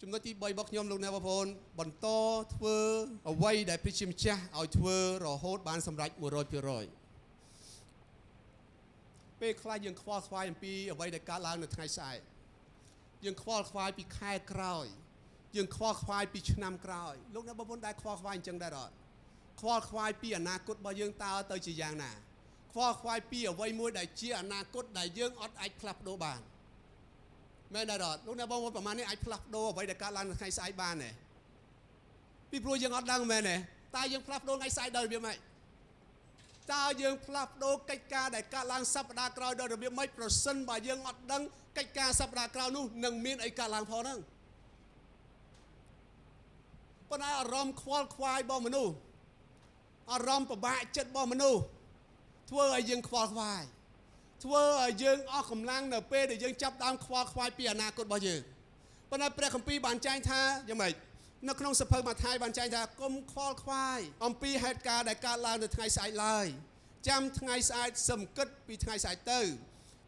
ចំណុចទី3របស់ខ្ញុំលោកអ្នកបងប្អូនបន្តធ្វើអ្វីដែលព្រះជាម្ចាស់ឲ្យធ្វើរហូតបានសម្រេច 100% ពេលខ្លះយើងខ្វល់ខ្វាយអំពីអ្វីដែលកើតឡើងនៅថ្ងៃស្អែកយើងខ្វល់ខ្វាយពីខែក្រោយយើងខ្វល់ខ្វាយពីឆ្នាំក្រោយលោកអ្នកបងប្អូនដែលខ្វល់ខ្វាយអញ្ចឹងដែរអត់ខ្វល់ខ្វាយពីអនាគតរបស់យើងតើទៅជាយ៉ាងណាខ្វល់ខ្វាយពីអ្វីមួយដែលជាអនាគតដែលយើងអត់អាចផ្លាស់ប្ដូរបានមែនដែរអត់លោកអ្នកបងប្អូនប្រហែលនេះអាចផ្លាស់ប្ដូរអ្វីដែលកើតឡើងនៅថ្ងៃស្អែកបានទេពីព្រោះយើងអត់ដឹងមែនទេតើយើងផ្លាស់ប្ដូរថ្ងៃស្អែកដោយរបៀបម៉េចតើយើងផ្លាស់ប្ដូរកិច្ចការដែលកើតឡើងសប្តាហ៍ក្រោយដោយរបៀបម៉េចប្រសិនបើយើងអត់ដឹងកិច្ចការសប្តាហ៍ក្រោយនោះនឹងមានអីកើតឡើងផងហ្នឹងប៉ុន្តែអារម្មណ៍ខ្វល់ខ្វាយរបស់មនុស្សអារម្មណ៍ពិបាកចិត្តរបស់មនុស្សធ្វើឲ្យយើងខ្វល់ខ្វាយធ្វើឲ្យយើងអស់កម្លាំងនៅពេលដែលយើងចាប់ដើមខ្វល់ខ្វាយពីអនាគតរបស់យើងប៉ុន្តែព្រះគម្ពីរបានចែងថាយ៉ាងម៉េចនៅក្នុងសភៅម៉ាថាយបានចែងថាកុំខ្វល់ខ្វាយអំពីហេតុការណ៍ដែលកើតឡើងនៅថ្ងៃស្អែកឡើយចាំថ្ងៃស្អែកសឹមគិតពីថ្ងៃស្អែកទៅ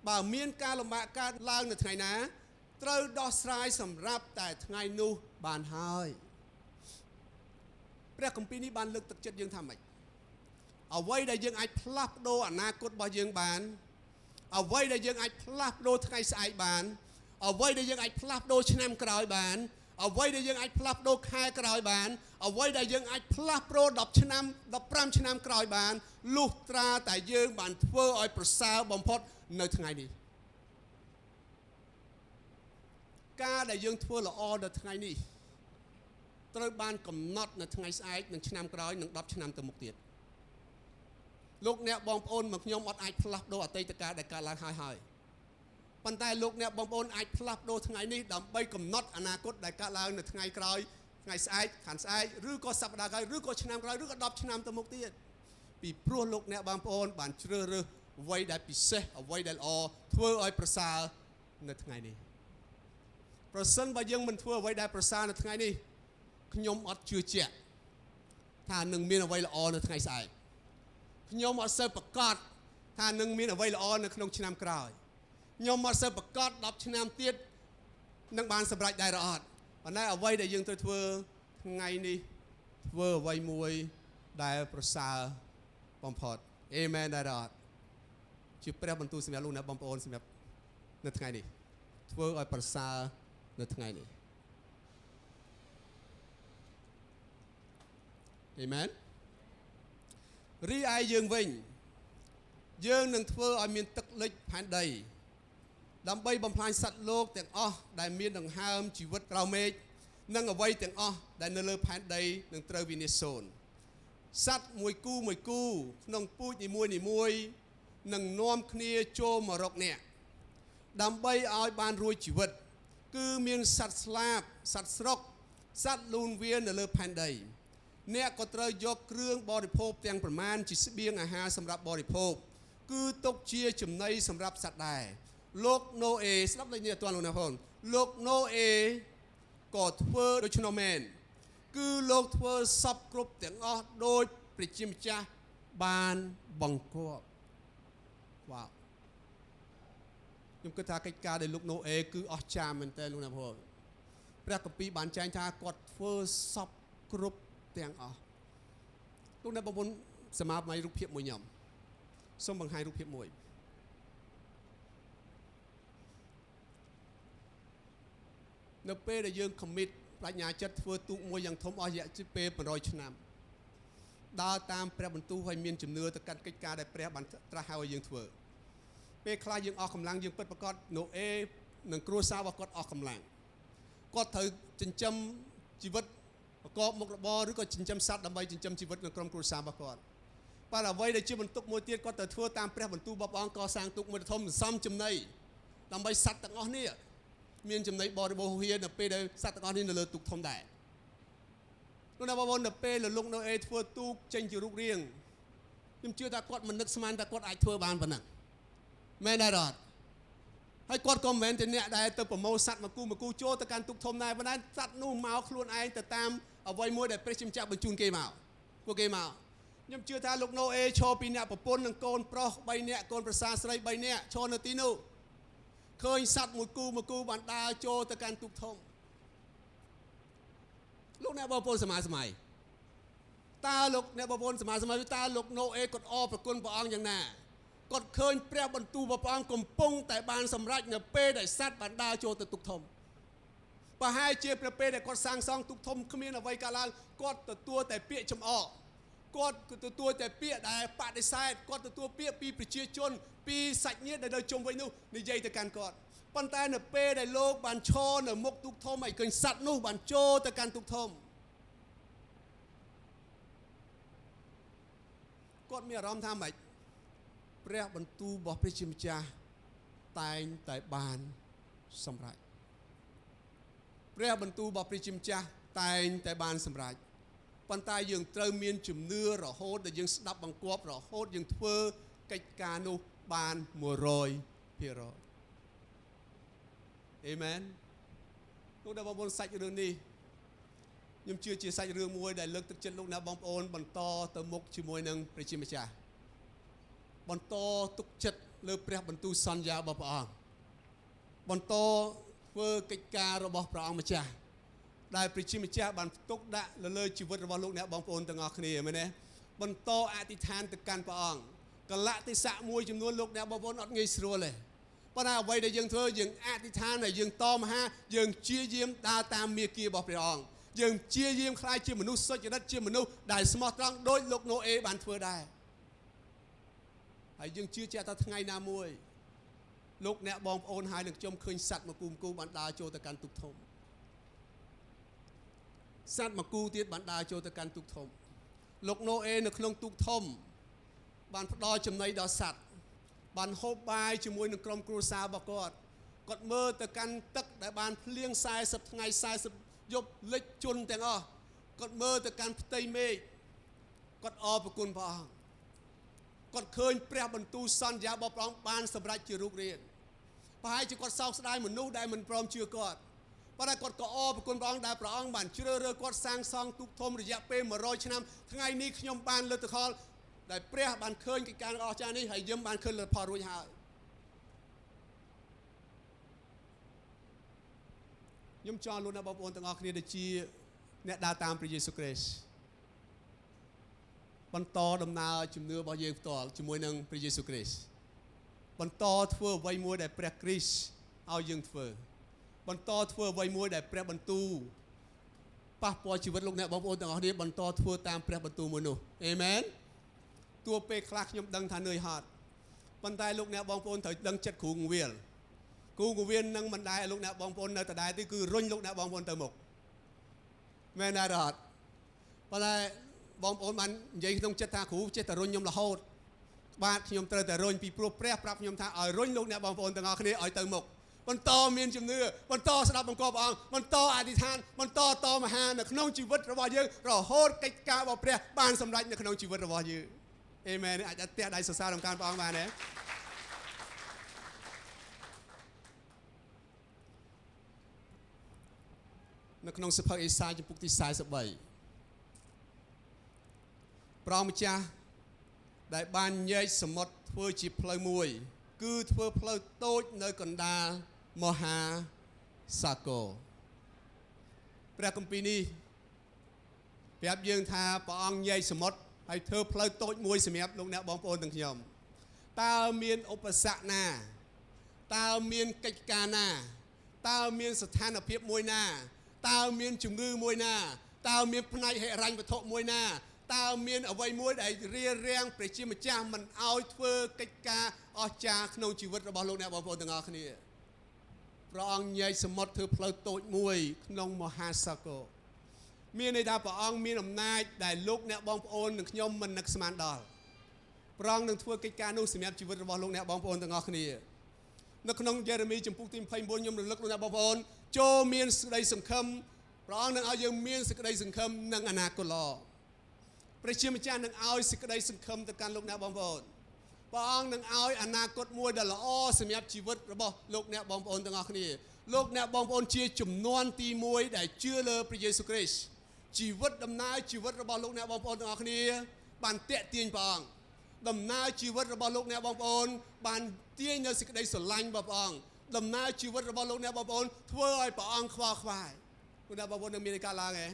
បើមានការលំបាកកើតឡើងនៅថ្ងៃណាត្រូវដោះស្រាយសម្រាប់តែថ្ងៃនោះបានហើយព្រះគម្ពីរនេះបានលើកទឹកចិត្តយើងថាម៉េចអ្វីដែលយើងអាចផ្លាស់ប្ដូរអនាគតរបស់យើងបានអ្វីដែលយើងអាចផ្លាស់ប្ដូរថ្ងៃស្អែកបានអ្វីដែលយើងអាចផ្លាស់ប្ដូរឆ្នាំក្រោយបានអ្វីដែលយើងអាចផ្លាស់ប្ដូរខែក្រោយបានអ្វីដែលយើងអាចផ្លាស់ប្ដូរ10ឆ្នាំ15ឆ្នាំក្រោយបានលុះត្រាតែយើងបានធ្វើឲ្យប្រសើរបំផុតនៅថ្ងៃនេះការដែលយើងធ្វើល្អនៅថ្ងៃនេះត្រូវបានកំណត់នៅថ្ងៃស្អែកនិងឆ្នាំក្រោយនិង10ឆ្នាំទៅមុខទៀតលោកអ្នកបងប្អូនមកខ្ញុំអត់អាចផ្លាស់ប្ដូរអតីតកាលដែលកើតឡើងហើយប៉ុន្តែលោកអ្នកបងប្អូនអាចផ្លាស់ប្ដូរថ្ងៃនេះដើម្បីកំណត់អនាគតដែលកើតឡើងនៅថ្ងៃក្រោយថ្ងៃស្អែកខាងស្អែកឬក៏សប្តាហ៍ក្រោយឬក៏ឆ្នាំក្រោយឬក៏10ឆ្នាំទៅមុខទៀតពីព្រោះលោកអ្នកបងប្អូនបានជ្រើសរើសអ្វីដែលពិសេសអ្វីដែលល្អធ្វើឲ្យប្រសើរនៅថ្ងៃនេះប្រសិនបើយើងមិនធ្វើអ្វីដែលប្រសើរនៅថ្ងៃនេះខ្ញុំអត់ជឿជាក់ថានឹងមានអ្វីល្អនៅថ្ងៃស្អែកខ្ញុំអត់សូវប្រកាសថានឹងមានអ្វីល្អនៅក្នុងឆ្នាំក្រោយខ្ញុំអត់សូវប្រកាស10ឆ្នាំទៀតនឹងបានសម្រេចដែរអត់ប៉ុន្តែអ្វីដែលយើងត្រូវធ្វើថ្ងៃនេះធ្វើអ្វីមួយដែលប្រសើរបំផុតអេមែនដែរអត់ជាព្រះបន្ទូលសម្រាប់លោកអ្នកបងប្អូនសម្រាប់នៅថ្ងៃនេះធ្វើឲ្យប្រសើរនៅថ្ងៃនេះអេមែនរីឯយើងវិញយើងនឹងធ្វើឲ្យមានទឹកលិចផែនដីដើម្បីបំផ្លាញសត្វលោកទាំងអស់ដែលមានដង្ហើមជីវិតក្រៅមេឃនិងអ្វីទាំងអស់ដែលនៅលើផែនដីនឹងត្រូវវិនាសសូន្យសត្វមួយគូក្នុងពូជនីមួយនឹងនាំគ្នាចូលមករកអ្នកដើម្បីឲ្យបានរួចជីវិតគឺមានសត្វស្លាបសត្វស្រុកសត្វលូនវាននៅលើផែនដីអ្នកក៏ត្រូវយកគ្រឿងបរិភោគទាំងប្រមាណជាស្បៀងអាហារសម្រាប់បរិភោគគឺទុកជាចំណីសម្រាប់សត្វដែរលោកណូអេស្ដាប់លេខនេះអត់ទាន់លោកណាបងលោកណូអេក៏ធ្វើដូច្នោះមែនគឺលោកធ្វើសពគ្រប់ទាំងអស់ដោយព្រះជាម្ចាស់បានបង្គាប់វ៉ាវខ្ញុំគិតថាកិច្ចការដែលលោកណូអេគឺអស្ចារ្យមែនតើលោកណាបងព្រះគម្ពីរបានចែងថាគាត់ធ្វើសពគ្រប់ទាំងអស់លោកអ្នកបងប្អូនសមាមាយរូបភាពមួយខ្ញុំសូមបង្ហាញរូបភាពមួយនៅពេលដែលយើង commit បញ្ញាចិត្តធ្វើទូកមួយយ៉ាងធំអស់រយៈពេល100ឆ្នាំដើរតាមព្រះបន្ទូលឲ្យមានជំនឿទៅកាន់កិច្ចការដែលព្រះបានត្រាស់ឲ្យយើងធ្វើពេលខ្លះយើងអស់កម្លាំងយើងពិតប្រាកដណូអេនិងគ្រួសាររបស់គាត់អស់កម្លាំងគាត់ត្រូវចិញ្ចឹមជីវិតប្រកបមុខរបរឬក៏ចិញ្ចឹមសត្វដើម្បីចិញ្ចឹមជីវិតនៅក្រុមគ្រួសាររបស់គាត់ប៉ុន្តែអ្វីដែលជាបន្ទុកមួយទៀតគាត់ត្រូវធ្វើតាមព្រះបន្ទូលរបស់ព្រះអង្គកសាងទូកមួយធំសន្សំចំណីដើម្បីសត្វទាំងអស់នេះមានចំណីបរិបូរហៀននៅពេលដែលសត្វទាំងអស់នេះនៅលើទូកធំដែរលោកអ្នកបងប្អូននៅពេលលោកណូអេធ្វើទូកចេញជារូបរាងខ្ញុំជឿថាគាត់មិននឹកស្មានថាគាត់អាចធ្វើបានប៉ុណ្ណឹងមែនដែរអត់ហើយគាត់ក៏មិនមែនជាអ្នកដែលទៅប្រមូលសត្វមកគូចូលទៅកាន់ទូកធំដែរប៉ុន្តែសត្វនោះមកខ្លួនឯងទៅតាមអ្វីមួយដែលព្រះជាម្ចាស់បញ្ជូនគេមកពួកគេមកខ្ញុំជឿថាលោកណូអេឈរពីអ្នកប្រពន្ធនិងកូនប្រុស3នាក់កូនប្រសាស្រី3នាក់ឈរនៅទីនោះឃើញសត្វមួយគូបានដើរចូលទៅកាន់ទូកធំ លោកអ្នកបងប្អូនសមាសម័យតើលោកអ្នកបងប្អូនសមាសម័យតើលោកណូអេគាត់អរប្រគុណព្រះអង្គយ៉ាងណាគាត់ឃើញព្រះបន្ទូលរបស់ព្រះអង្គកំពុងតែបានសម្រេចនៅពេលដែលសត្វបានដើរចូលទៅទុកធំប្រហែលជានៅពេលដែលគាត់សាងសង់ទុកធំគ្មានអ្វីកើតឡើងគាត់ទទួលតែពាក្យចំអកគាត់ទទួលតែពាក្យដែលបដិសេធគាត់ទទួលពាក្យពីប្រជាជនពីសាច់ញាតិដែលនៅជុំវិញនោះនិយាយទៅកាន់គាត់ប៉ុន្តែនៅពេលដែលលោកបានឈរនៅមុខទុកធំហើយឃើញសត្វនោះបានចូលទៅកាន់ទុកធំគាត់មានអារម្មណ៍ថាម៉េចព្រះបន្ទូលរបស់ព្រះជាម្ចាស់តែងតែបានសម្រេចព្រះបន្ទូលរបស់ព្រះជាម្ចាស់តែងតែបានសម្រេចប៉ុន្តែយើងត្រូវមានជំនឿរហូតដែលយើងស្ដាប់បង្គាប់រហូតយើងធ្វើកិច្ចការនោះបាន100%អេមែនលោកអ្នកបងប្អូនសាច់រឿងនេះខ្ញុំជឿជាសាច់រឿងមួយដែលលើកទឹកចិត្តលោកអ្នកបងប្អូនបន្តទៅមុខជាមួយនឹងព្រះជាម្ចាស់បន្តទុកចិត្តលើព្រះបន្ទូលសន្យារបស់ព្រះអង្គបន្តធ្វើកិច្ចការរបស់ព្រះអង្គម្ចាស់ដែលព្រះជាម្ចាស់បានផ្ទុកដាក់លើជីវិតរបស់លោកអ្នកបងប្អូនទាំងអស់គ្នាមែនទេបន្តអធិដ្ឋានទៅកាន់ព្រះអង្គកលៈទេសៈមួយចំនួនលោកអ្នកបងប្អូនអត់ងាយស្រួលទេប៉ុន្តែអ្វីដែលយើងធ្វើយើងអធិដ្ឋានហើយយើងតមហាយើងជាយាមដើរតាមមាគ៌ារបស់ព្រះអង្គយើងជាយាមខ្លាចជាមនុស្សសុចរិតជាមនុស្សដែលស្មោះត្រង់ដោយលោកណូអេបានធ្វើដែរហើយយើងជឿជាក់ថាថ្ងៃណាមួយលោកអ្នកបងប្អូនហើយនឹងខ្ញុំឃើញសត្វមកគូបានដើរចូលទៅកាន់ទុកធំសត្វមកគូទៀតបានដើរចូលទៅកាន់ទុកធំលោកណូអេនៅក្នុងទុកធំបានផ្ដល់ចំណីដល់សត្វបានហូបបាយជាមួយនឹងក្រុមគ្រួសាររបស់គាត់មើលទៅកាន់ទឹកដែលបានភ្លៀង40ថ្ងៃ40យប់លិចជន់ទាំងអស់គាត់មើលទៅកាន់ផ្ទៃមេឃគាត់អរព្រគុណព្រះអង្គគាត់ឃើញព្រះបន្ទូលសន្យារបស់ព្រះអង្គបានសម្រេចជារូបរាងប្រហែលជាគាត់សោកស្ដាយមនុស្សដែលមិនព្រមជឿគាត់ប៉ុន្តែគាត់ក៏អរព្រគុណព្រះអង្គដែលព្រះអង្គបានជ្រើសរើសគាត់សាងសង់ទូកធំរយៈពេល100ឆ្នាំថ្ងៃនេះខ្ញុំបានលទ្ធផលដែលព្រះបានឃើញកិច្ចការអស្ចារ្យនេះហើយយើងបានឃើញលទ្ធផលរួចហើយខ្ញុំចង់លោកអ្នកបងប្អូនទាំងអស់គ្នាដែលជាអ្នកដើរតាមព្រះយេស៊ូវគ្រីស្ទបន្តដំណើរជំនឿរបស់យើងផ្ទាល់ជាមួយនឹងព្រះយេស៊ូវគ្រីស្ទបន្តធ្វើអ្វីមួយដែលព្រះគ្រីស្ទឲ្យយើងធ្វើបន្តធ្វើអ្វីមួយដែលព្រះបន្ទូលប៉ះពាល់ជីវិតលោកអ្នកបងប្អូនទាំងអស់គ្នាបន្តធ្វើតាមព្រះបន្ទូលមួយនោះអេមែនទោះពេលខ្លះខ្ញុំដឹងថានឿយហត់ប៉ុន្តែលោកអ្នកបងប្អូនត្រូវដឹងចិត្តគ្រូងវាលនឹងមិនដែរលោកអ្នកបងប្អូននៅដដែលទេគឺរុញលោកអ្នកបងប្អូនទៅមុខមែនទេអត់ប៉ុន្តែបងប្អូនបាននិយាយក្នុងចិត្តថាគ្រូចេះតែរុញខ្ញុំរហូតបាទខ្ញុំត្រូវតែរុញពីព្រោះព្រះប្រាប់ខ្ញុំថាឲ្យរុញលោកអ្នកបងប្អូនទាំងអស់គ្នាឲ្យទៅមុខបន្តមានជំនឿបន្តស្ដាប់បង្គាប់ព្រះអង្គបន្តអធិដ្ឋានបន្តតមហានៅក្នុងជីវិតរបស់យើងរហូតកិច្ចការរបស់ព្រះបានសម្រេចនៅក្នុងជីវិតរបស់យើងអេមែនអាចផ្ទះដៃសរសើរក្នុងការព្រះអង្គបានទេនៅក្នុងសភៅអេសាយចំពុកទី43ព្រះម្ចាស់ដែលបានញែកសមុទ្រធ្វើជាផ្លូវមួយគឺធ្វើផ្លូវតូចនៅកណ្ដាលមហាសាគរព្រះគម្ពីរនេះប្រាប់យើងថាព្រះអង្គញែកសមុទ្រហើយធ្វើផ្លូវតូចមួយសម្រាប់លោកអ្នកបងប្អូនទាំងខ្ញុំតើមានឧបសគ្គណាតើមានកិច្ចការណាតើមានស្ថានភាពមួយណាតើមានជំងឺមួយណាតើមានផ្នែកហិរញ្ញវត្ថុមួយណាតើមានអ្វីមួយដែលរារាំងព្រះជាម្ចាស់មិនឲ្យធ្វើកិច្ចការអស្ចារ្យក្នុងជីវិតរបស់លោកអ្នកបងប្អូនទាំងអស់គ្នាព្រះអង្គញែកសមុទ្រធ្វើផ្លូវតូចមួយក្នុងមហាសាគរមានន័យថាព្រះអង្គមានអំណាចដែលលោកអ្នកបងប្អូននិងខ្ញុំមិននឹកស្មានដល់ព្រះអង្គនឹងធ្វើកិច្ចការនោះសម្រាប់ជីវិតរបស់លោកអ្នកបងប្អូនទាំងអស់គ្នានៅក្នុងយេរេមីចំពុកទី29ខ្ញុំរំលឹកលោកអ្នកបងប្អូនចូលមានសេចក្តីសង្ឃឹមព្រះអង្គនឹងឲ្យយើងមានសេចក្តីសង្ឃឹមនិងអនាគតល្អព្រះជាម្ចាស់នឹងឲ្យសេចក្តីសង្ឃឹមទៅកាន់លោកអ្នកបងប្អូនព្រះអង្គនឹងឲ្យអនាគតមួយដែលល្អសម្រាប់ជីវិតរបស់លោកអ្នកបងប្អូនទាំងអស់គ្នាលោកអ្នកបងប្អូនជាជំនាន់ទី1ដែលជឿលើព្រះយេស៊ូវគ្រីស្ទជីវិតដំណើរជីវិតរបស់លោកអ្នកបងប្អូនទាំងអស់គ្នាបានតាក់ទាញព្រះអង្គដំណើរជីវិតរបស់លោកអ្នកបងប្អូនបានទាញនៅសេចក្តីស្រឡាញ់របស់ព្រះអង្គដំណើរជីវិតរបស់លោកអ្នកបងប្អូនធ្វើឲ្យព្រះអង្គខ្វល់ខ្វាយលោកអ្នកបងប្អូននឹងមានការឡើងទេ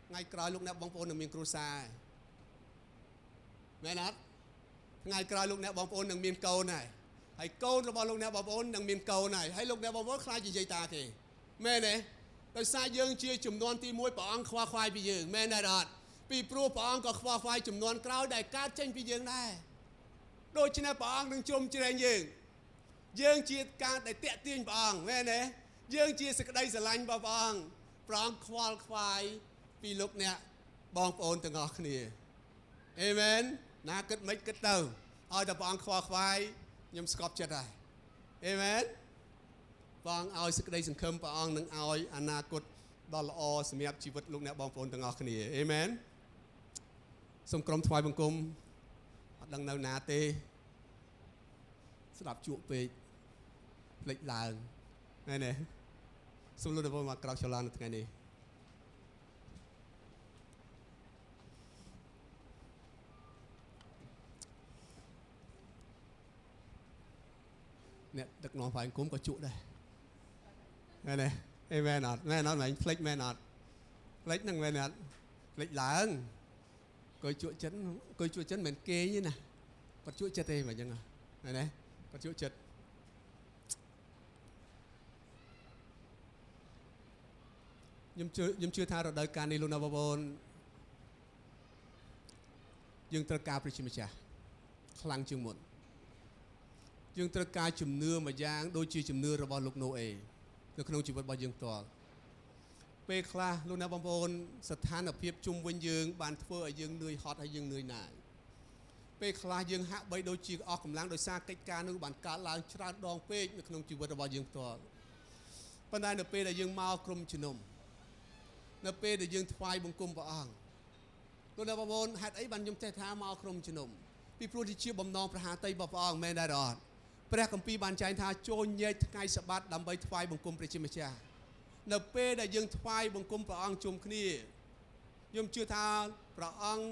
ថ្ងៃក្រោយលោកអ្នកបងប្អូននឹងមានគ្រួសារមែនអត់ថ្ងៃក្រោយលោកអ្នកបងប្អូននឹងមានកូនហើយកូនរបស់លោកអ្នកបងប្អូននឹងមានកូនហើយលោកអ្នកបងប្អូនខ្លាចជាយាយតាគេមែនទេដោយសារយើងជាចំនួនទី1ព្រះអង្គខ្វល់ខ្វាយពីយើងមែនទេអត់ពីព្រោះព្រះអង្គក៏ខ្វល់ខ្វាយចំនួនក្រោយដែលកើតចេញពីយើងដែរដូច្នេះព្រះអង្គនឹងជ្រោមជ្រែងយើងជាការដែលតាក់ទាញព្រះអង្គមែនទេយើងជាសេចក្តីស្រឡាញ់របស់ព្រះអង្គខ្វល់ខ្វាយពីលោកអ្នកបងប្អូនទាំងអស់គ្នាអេមែនណាគិតមិនគិតទៅឲ្យតែព្រះអង្គខ្វល់ខ្វាយខ្ញុំស្កប់ចិត្តហើយអេមែនព្រះអង្គឲ្យសេចក្តីសង្ឃឹមព្រះអង្គនឹងឲ្យអនាគតដ៏ល្អសម្រាប់ជីវិតលោកអ្នកបងប្អូនទាំងអស់គ្នាអេមែនសូមក្រុមថ្វាយបង្គំអត់ដឹងនៅណាទេស្ដាប់ជក់ពេកភ្លេចឡើងមែនទេសូមលោកអ្នកបងមកក្រោកឆ្លាននៅថ្ងៃនេះអ្នកដឹកនាំฝ่ายអង្គមក៏ជក់ដែរមែនទេអេមែនអត់មែនអត់មិនភ្លេចមែនអត់ភ្លេចហ្នឹងមែនអត់ភ្លេចឡើងក៏ជក់ចិត្តមិនគេទេណាគាត់ជក់ចិត្តទេមិនអញ្ចឹងមែនទេគាត់ជក់ចិត្តខ្ញុំជឿថារដូវកាលនេះលោកអ្នកបងប្អូនយើងត្រូវការព្រះជាម្ចាស់ខ្លាំងជាងមុនយើងត្រូវការជំនឿមួយយ៉ាងដូចជាជំនឿរបស់លោកណូអេនៅក្នុងជីវិតរបស់យើងផ្ទាល់ពេលខ្លះលោកអ្នកបងប្អូនស្ថានភាពជុំវិញយើងបានធ្វើឲ្យយើងនឿយហត់ហើយយើងនឿយណាយពេលខ្លះយើងហាក់បីដូចជាអស់កម្លាំងដោយសារកិច្ចការនោះបានកើតឡើងច្រើនដងពេកនៅក្នុងជីវិតរបស់យើងផ្ទាល់ប៉ុន្តែនៅពេលដែលយើងមកក្រុមជំនុំនៅពេលដែលយើងថ្វាយបង្គំព្រះអង្គលោកអ្នកបងប្អូនហេតុអីបានខ្ញុំចេះថាមកក្រុមជំនុំពីព្រោះជាបំណងប្រហាតីរបស់ព្រះអង្គមែនដែរអត់ព្រះគម្ពីរបានចែងថាចូលញែកថ្ងៃសបាតដើម្បីថ្វាយបង្គំព្រះជាម្ចាស់នៅពេលដែលយើងថ្វាយបង្គំព្រះអង្គជុំគ្នាខ្ញុំជឿថាព្រះអង្គ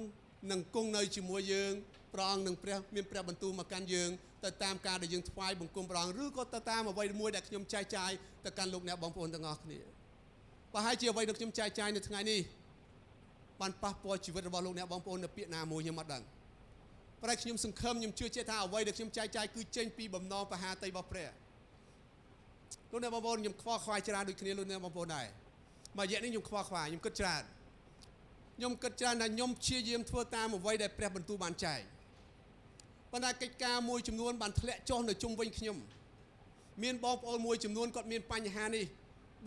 នឹងគង់នៅជាមួយយើងព្រះអង្គនឹងមានព្រះបន្ទូលមកកាន់យើងទៅតាមការដែលយើងថ្វាយបង្គំព្រះអង្គឬក៏ទៅតាមអ្វីមួយដែលខ្ញុំចែកចាយទៅកាន់លោកអ្នកបងប្អូនទាំងអស់គ្នាប្រហែលជាអ្វីដែលខ្ញុំចែកចាយនៅថ្ងៃនេះបានប៉ះពាល់ជីវិតរបស់លោកអ្នកបងប្អូននៅពាក្យណាមួយខ្ញុំអត់ដឹងប៉ុន្តែខ្ញុំសង្ឃឹមខ្ញុំជឿជាក់ថាអ្វីដែលខ្ញុំចែកចាយគឺចេញពីបំណងបហាតីរបស់ព្រះលោកអ្នកបងប្អូនខ្ញុំខ្វល់ខ្វាយច្រើនដូចគ្នាលោកអ្នកបងប្អូនដែរមួយរយៈនេះខ្ញុំខ្វល់ខ្វាយខ្ញុំគិតច្រើនថាខ្ញុំព្យាយាមធ្វើតាមអ្វីដែលព្រះបន្ទូលបានចែងប៉ុន្តែកិច្ចការមួយចំនួនបានធ្លាក់ចុះនៅជុំវិញខ្ញុំមានបងប្អូនមួយចំនួនគាត់មានបញ្ហានេះ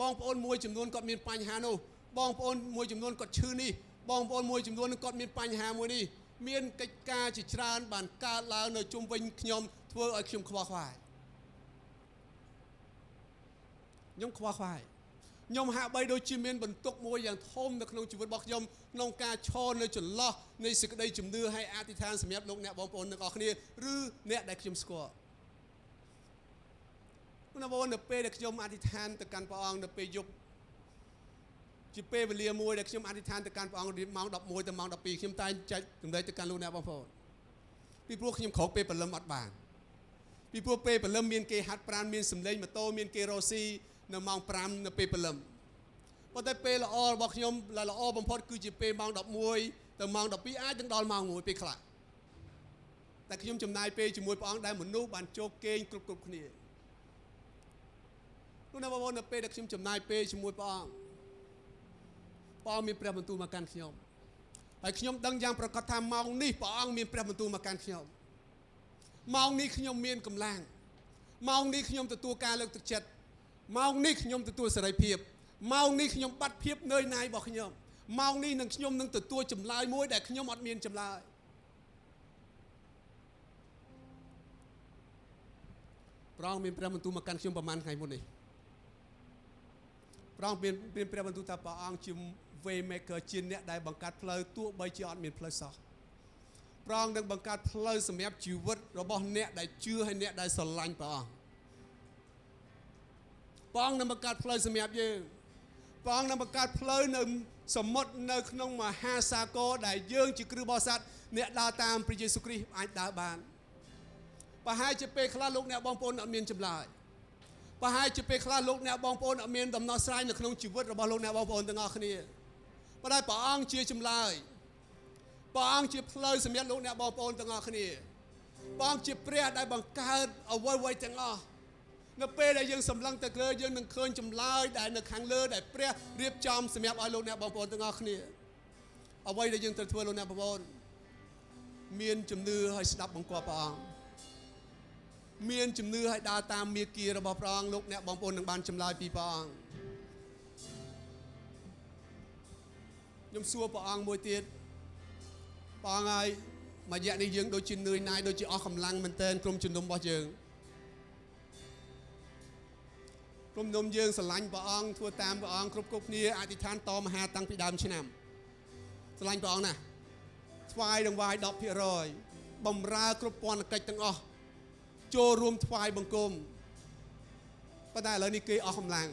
បងប្អូនមួយចំនួនគាត់មានបញ្ហានោះបងប្អូនមួយចំនួនគាត់ឈឺនេះបងប្អូនមួយចំនួនគាត់មានបញ្ហាមួយនេះមានកិច្ចការជាច្រើនបានកើតឡើងនៅជុំវិញខ្ញុំធ្វើឲ្យខ្ញុំខ្វល់ខ្វាយខ្ញុំខ្វល់ខ្វាយខ្ញុំហាក់បីដូចជាមានបន្ទុកមួយយ៉ាងធំនៅក្នុងជីវិតរបស់ខ្ញុំក្នុងការឈរនៅចន្លោះនៃសេចក្តីជំនឿហើយអធិដ្ឋានសម្រាប់លោកអ្នកបងប្អូនទាំងអស់គ្នាឬអ្នកដែលខ្ញុំស្គាល់នៅពេលដែលខ្ញុំអធិដ្ឋានទៅកាន់ព្រះអង្គនៅពេលយប់ជាពេលវេលាមួយដែលខ្ញុំអធិដ្ឋានទៅកាន់ព្រះអង្គម៉ោង11ទៅម៉ោង12ខ្ញុំតែងចែកចំណេះទៅកាន់លោកអ្នកបងប្អូនពីព្រោះខ្ញុំក្រោកពេលព្រលឹមអត់បានពីព្រោះពេលព្រលឹមមានគេហាត់ប្រាណមានសម្លេងម៉ូតូមានគេរ៉ូស៊ីនៅម៉ោង5នៅពេលព្រលឹមប៉ុន្តែពេលល្អរបស់ខ្ញុំល្អបំផុតគឺជាពេលម៉ោង11ទៅម៉ោង12អាចនឹងដល់ម៉ោង1ពេលខ្លះតែខ្ញុំចំណាយពេលជាមួយព្រះអង្គដែលមនុស្សបានចូលគេងគ្រប់គ្នាលោកអ្នកបងប្អូននៅពេលដែលខ្ញុំចំណាយពេលជាមួយព្រះអង្គមានព្រះបន្ទូលមកកាន់ខ្ញុំហើយខ្ញុំដឹងយ៉ាងប្រកាសថាម៉ោងនេះព្រះអង្គមានព្រះបន្ទូលមកកាន់ខ្ញុំម៉ោងនេះខ្ញុំមានកម្លាំងម៉ោងនេះខ្ញុំទទួលការលើកទឹកចិត្តម៉ោងនេះខ្ញុំទទួលសេរីភាពម៉ោងនេះខ្ញុំបាត់ភាពនឿយណាយរបស់ខ្ញុំម៉ោងនេះនឹងខ្ញុំនឹងទទួលចម្លើយមួយដែលខ្ញុំអត់មានចម្លើយព្រះអង្គមានព្រះបន្ទូលមកកាន់ខ្ញុំប្រហែលថ្ងៃមុននេះព្រះអង្គមានព្រះបន្ទូលថាព្រះអង្គជា way maker ជាអ្នកដែលបង្កើតផ្លូវទោះបីជាអត់មានផ្លូវសោះព្រះអង្គនឹងបង្កើតផ្លូវសម្រាប់ជីវិតរបស់អ្នកដែលជឿហើយអ្នកដែលស្រឡាញ់ព្រះអង្គនឹងបង្កើតផ្លូវសម្រាប់យើងព្រះអង្គនឹងបង្កើតផ្លូវនៅសមុទ្រនៅក្នុងមហាសាគរដែលយើងជាគ្រឹះបរិស័ទអ្នកដើរតាមព្រះយេស៊ូវគ្រីស្ទអាចដើរបានប្រហែលជាពេលខ្លះលោកអ្នកបងប្អូនអត់មានចម្លើយប្រហែលជាពេលខ្លះលោកអ្នកបងប្អូនអត់មានដំណោះស្រាយនៅក្នុងជីវិតរបស់លោកអ្នកបងប្អូនទាំងអស់គ្នា ប៉ុន្តែព្រះអង្គជាចម្លើយព្រះអង្គជាផ្លូវសម្រាប់លោកអ្នកបងប្អូនទាំងអស់គ្នាព្រះអង្គជាព្រះដែលបង្កើតអ្វីៗទាំងអស់នៅពេលដែលយើងសម្លឹងទៅលើយើងនឹងឃើញចម្លើយដែលនៅខាងលើដែលព្រះរៀបចំសម្រាប់ឲ្យលោកអ្នកបងប្អូនទាំងអស់គ្នាអ្វីដែលយើងត្រូវធ្វើលោកអ្នកបងប្អូនមានជំនឿឲ្យស្ដាប់បង្គាប់ព្រះអង្គមានជំនឿឲ្យដើរតាមមាគ៌ារបស់ព្រះអង្គលោកអ្នកបងប្អូននឹងបានចម្លើយពីព្រះអង្គខ្ញុំសួរព្រះអង្គមួយទៀតព្រះអង្គហើយមួយរយៈនេះយើងដូចជានឿយណាយដូចជាអស់កម្លាំងមែនទែនក្រុមជំនុំរបស់យើងក្រុមជំនុំយើងស្រឡាញ់ព្រះអង្គធ្វើតាមព្រះអង្គគ្រប់គ្នាអធិដ្ឋានតមហាតាំងពីដើមឆ្នាំស្រឡាញ់ព្រះអង្គណាស់ថ្វាយដង្វាយ 10% បំរើគ្រប់ពន្ធកិច្ចទាំងអស់ចូលរួមថ្វាយបង្គំប៉ុន្តែឥឡូវនេះគេអស់កម្លាំង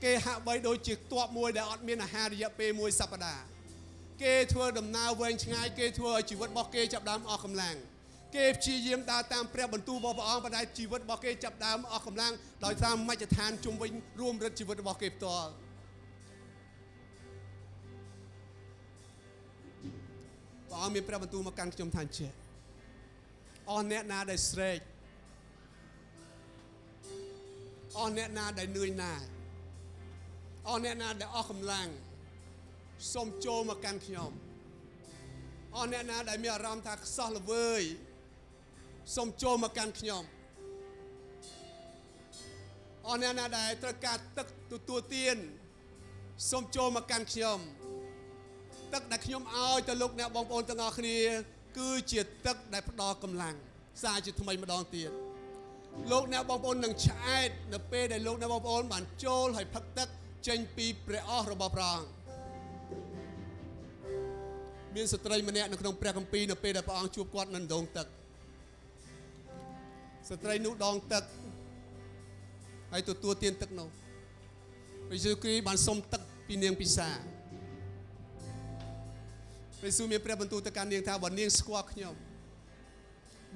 គេហាក់បីដូចជាទ័ពមួយដែលអត់មានអាហាររយៈពេលមួយសប្តាហ៍គេធ្វើដំណើរវែងឆ្ងាយគេធ្វើឲ្យជីវិតរបស់គេចាប់ដើមអស់កម្លាំងគេព្យាយាមដើរតាមព្រះបន្ទូលរបស់ព្រះអង្គប៉ុន្តែជីវិតរបស់គេចាប់ដើមអស់កម្លាំងដោយសារមជ្ឈដ្ឋានជុំវិញរួមរិទ្ធជីវិតរបស់គេផ្ទាល់ព្រះអង្គមានព្រះបន្ទូលមកកាន់ខ្ញុំថាអញ្ចឹងអស់អ្នកណាដែលស្រេកអស់អ្នកណាដែលនឿយណាយអស់អ្នកណាដែលអស់កម្លាំងសូមចូលមកកាន់ខ្ញុំអស់អ្នកណាដែលមានអារម្មណ៍ថាខ្សោះល្វើយសូមចូលមកកាន់ខ្ញុំអស់អ្នកណាដែលត្រូវការទឹកទទួលទានសូមចូលមកកាន់ខ្ញុំទឹកដែលខ្ញុំឲ្យទៅលោកអ្នកបងប្អូនទាំងអស់គ្នាគឺជាទឹកដែលផ្ដល់កម្លាំងសារជាថ្មីម្ដងទៀតលោកអ្នកបងប្អូននឹងឆ្អែតនៅពេលដែលលោកអ្នកបងប្អូនបានចូលហើយផឹកទឹកចេញពីព្រះអស់របស់ព្រះអង្គមានស្ត្រីម្នាក់នៅក្នុងព្រះគម្ពីរនៅពេលដែលព្រះអង្គជួបគាត់នៅដងទឹកស្ត្រីនោះដងទឹកហើយទទួលទានទឹកនោះព្រះយេស៊ូវគ្រីស្ទបានសុំទឹកពីនាងពិសាព្រះយេស៊ូវមានព្រះបន្ទូលទៅកាន់នាងថាបើនាងស្គាល់ខ្ញុំ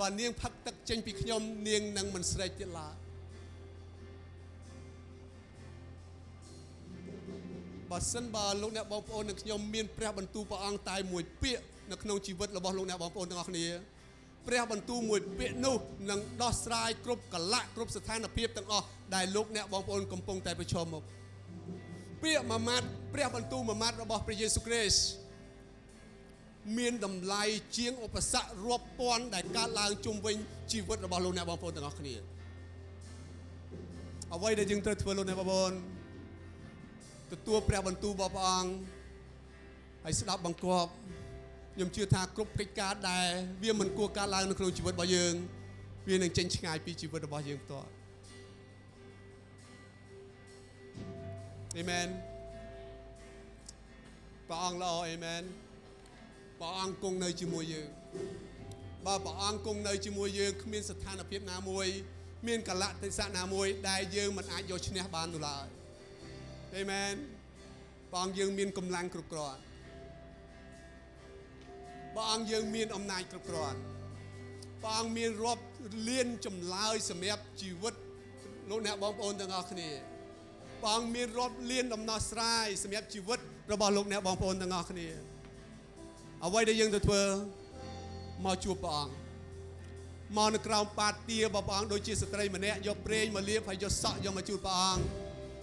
បើនាងផឹកទឹកចេញពីខ្ញុំនាងនឹងមិនស្រេកទៀតឡើយបើសិនបើលោកអ្នកបងប្អូននិងខ្ញុំមានព្រះបន្ទូលព្រះអង្គតែមួយពាក្យនៅក្នុងជីវិតរបស់លោកអ្នកបងប្អូនទាំងអស់គ្នាព្រះបន្ទូលមួយពាក្យនោះនឹងដោះស្រាយគ្រប់កលៈគ្រប់ស្ថានភាពទាំងអស់ដែលលោកអ្នកបងប្អូនកំពុងតែប្រឈមមុខពាក្យមួយម៉ាត់ព្រះបន្ទូលមួយម៉ាត់របស់ព្រះយេស៊ូវគ្រីស្ទមានតម្លៃជាងឧបសគ្គរាប់ពាន់ដែលកើតឡើងជុំវិញជីវិតរបស់លោកអ្នកបងប្អូនទាំងអស់គ្នាអ្វីដែលយើងត្រូវធ្វើលោកអ្នកបងប្អូនទទួលព្រះបន្ទូលរបស់ព្រះអង្គហើយស្ដាប់បង្គាប់ខ្ញុំជឿថាគ្រប់កិច្ចការដែលវាមិនគួរកើតឡើងនៅក្នុងជីវិតរបស់យើងវានឹងចេញឆ្ងាយពីជីវិតរបស់យើងផ្ទាល់អេមែនព្រះអង្គល្អអេមែនព្រះអង្គគង់នៅជាមួយយើងបើព្រះអង្គគង់នៅជាមួយយើងគ្មានស្ថានភាពណាមួយមានកលៈទេសៈណាមួយដែលយើងមិនអាចយកឈ្នះបាននោះឡើយអេមែនព្រះអង្គយើងមានកម្លាំងគ្រប់គ្រាន់ព្រះអង្គយើងមានអំណាចគ្រប់គ្រាន់ព្រះអង្គមានរាប់លានចម្លើយសម្រាប់ជីវិតលោកអ្នកបងប្អូនទាំងអស់គ្នាព្រះអង្គមានរាប់លានដំណោះស្រាយសម្រាប់ជីវិតរបស់លោកអ្នកបងប្អូនទាំងអស់គ្នាអ្វីដែលយើងត្រូវធ្វើមកជួបព្រះអង្គមកនៅក្រោមបាតទារបស់ព្រះអង្គដូចជាស្ត្រីម្នាក់យកប្រេងមកលាបហើយយកសក់យកមកជូតព្រះអង្គ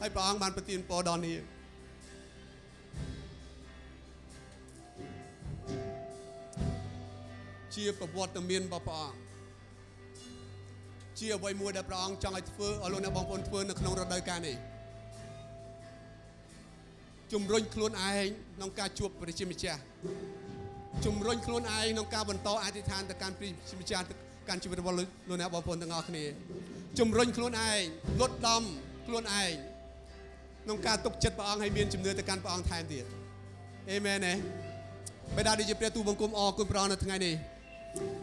ហើយព្រះអង្គបានប្រទានពរដល់នាងជាប្រវត្តិមានរបស់ព្រះអង្គជាអ្វីមួយដែលព្រះអង្គចង់ឲ្យធ្វើឲ្យលោកអ្នកបងប្អូនធ្វើនៅក្នុងរដូវកាលនេះជំរុញខ្លួនឯងក្នុងការជួបព្រះជាម្ចាស់ជំរុញខ្លួនឯងក្នុងការបន្តអធិដ្ឋានទៅកាន់ព្រះជាម្ចាស់ទៅកាន់ជីវិតរបស់លោកអ្នកបងប្អូនទាំងអស់គ្នាជំរុញខ្លួនឯងលត់ដំខ្លួនឯងក្នុងការទុកចិត្តព្រះអង្គឲ្យមានជំនឿទៅកាន់ព្រះអង្គថែមទៀតអេមែនទេបិតាដែលជាព្រះទូលបង្គំអរគុណព្រះអង្គនៅថ្ងៃនេះ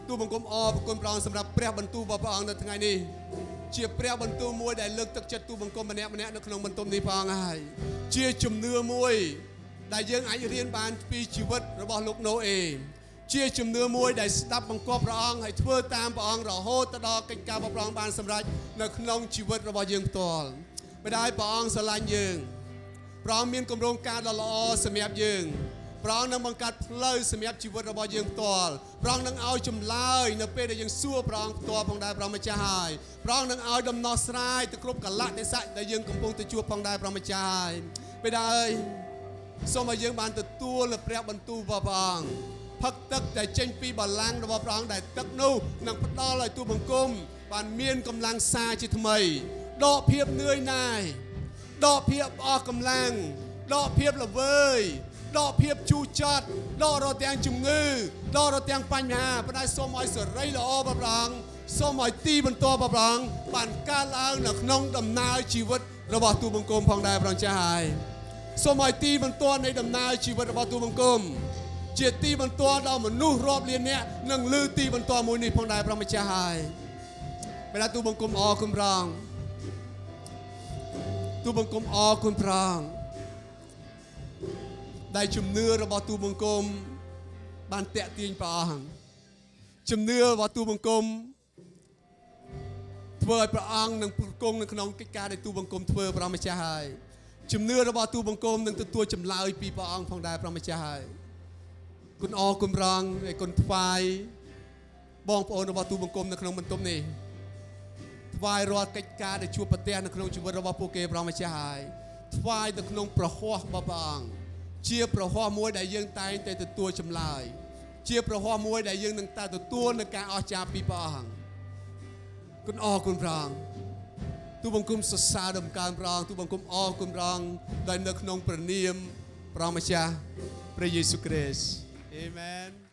ទូលបង្គំអរគុណព្រះអង្គសម្រាប់ព្រះបន្ទូលរបស់ព្រះអង្គនៅថ្ងៃនេះជាព្រះបន្ទូលមួយដែលលើកទឹកចិត្តទូលបង្គំម្នាក់នៅក្នុងបន្ទប់នេះព្រះអង្គហើយជាជំនឿមួយដែលយើងអាចរៀនបានពីជីវិតរបស់លោកណូអេជាជំនឿមួយដែលស្ដាប់បង្គាប់ព្រះអង្គហើយធ្វើតាមព្រះអង្គរហូតទៅដល់កិច្ចការរបស់ព្រះអង្គបានសម្រេចនៅក្នុងជីវិតរបស់យើងផ្ទាល់បិតាព្រះអង្គស្រឡាញ់យើង ព្រះអង្គមានគម្រោងការដ៏ល្អសម្រាប់យើងព្រះអង្គនឹងបង្កើតផ្លូវសម្រាប់ជីវិតរបស់យើងផ្ទាល់ព្រះអង្គនឹងឲ្យចម្លើយនៅពេលដែលយើងសួរព្រះអង្គផ្ទាល់ផងដែរព្រះម្ចាស់ហើយព្រះអង្គនឹងឲ្យដំណោះស្រាយទៅគ្រប់កលៈទេសៈដែលយើងកំពុងទៅជួបផងដែរព្រះម្ចាស់ហើយបិតាអើយសូមឲ្យយើងបានទទួលនូវព្រះបន្ទូលរបស់ព្រះអង្គផឹកទឹកដែលចេញពីបល្ល័ង្ករបស់ព្រះអង្គដែលទឹកនោះនឹងផ្ដល់ឲ្យទូបង្គំបានមានកម្លាំងសារជាថ្មីដកភាពនឿយណាយដកភាពអស់កម្លាំងដកភាពល្វើយដកភាពជូរចត់ដករកទាំងជំងឺដករកទាំងបញ្ហាប៉ុន្តែសូមឲ្យសេរីល្អរបស់ព្រះអង្គសូមឲ្យទីបន្ទាល់របស់ព្រះអង្គបានកើតឡើងនៅក្នុងដំណើរជីវិតរបស់ទូបង្គំផងដែរព្រះចាស់ហើយសូមឲ្យទីបន្ទាល់នៃដំណើរជីវិតរបស់ទូបង្គំជាទីបន្ទាល់ដល់មនុស្សរាប់លាននាក់នឹងលើទីបន្ទាល់មួយនេះផងដែរព្រះម្ចាស់ហើយពេលទូបង្គំអរគុណព្រះអង្គទូបង្គំអរគុណព្រះអង្គដែលជំនឿរបស់ទូបង្គំបានតាក់ទាញព្រះអង្គជំនឿរបស់ទូបង្គំធ្វើឲ្យព្រះអង្គនឹងប្រគង់នៅក្នុងកិច្ចការដែលទូបង្គំធ្វើព្រះម្ចាស់ហើយជំនឿរបស់ទូបង្គំនឹងទទួលចម្លើយពីព្រះអង្គផងដែរព្រះម្ចាស់ហើយគុណអរគុណព្រះអង្គហើយគុណថ្វាយបងប្អូនរបស់ទូបង្គំនៅក្នុងបន្ទប់នេះថ្វាយរាល់កិច្ចការដែលជួបប្រទះនៅក្នុងជីវិតរបស់ពួកគេព្រះម្ចាស់ហើយថ្វាយទៅក្នុងព្រះហស្ថរបស់ព្រះអង្គជាព្រះហស្ថមួយដែលយើងតែងតែទទួលចម្លើយជាព្រះហស្ថមួយដែលយើងនឹងតែទទួលនៅការអស្ចារ្យពីព្រះអង្គគុណអរគុណព្រះអង្គទូបង្គំសរសើរដំកើងព្រះអង្គទូបង្គំអរគុណព្រះអង្គដែលនៅក្នុងព្រះនាមព្រះម្ចាស់ព្រះយេស៊ូវគ្រីស្ទអាមែន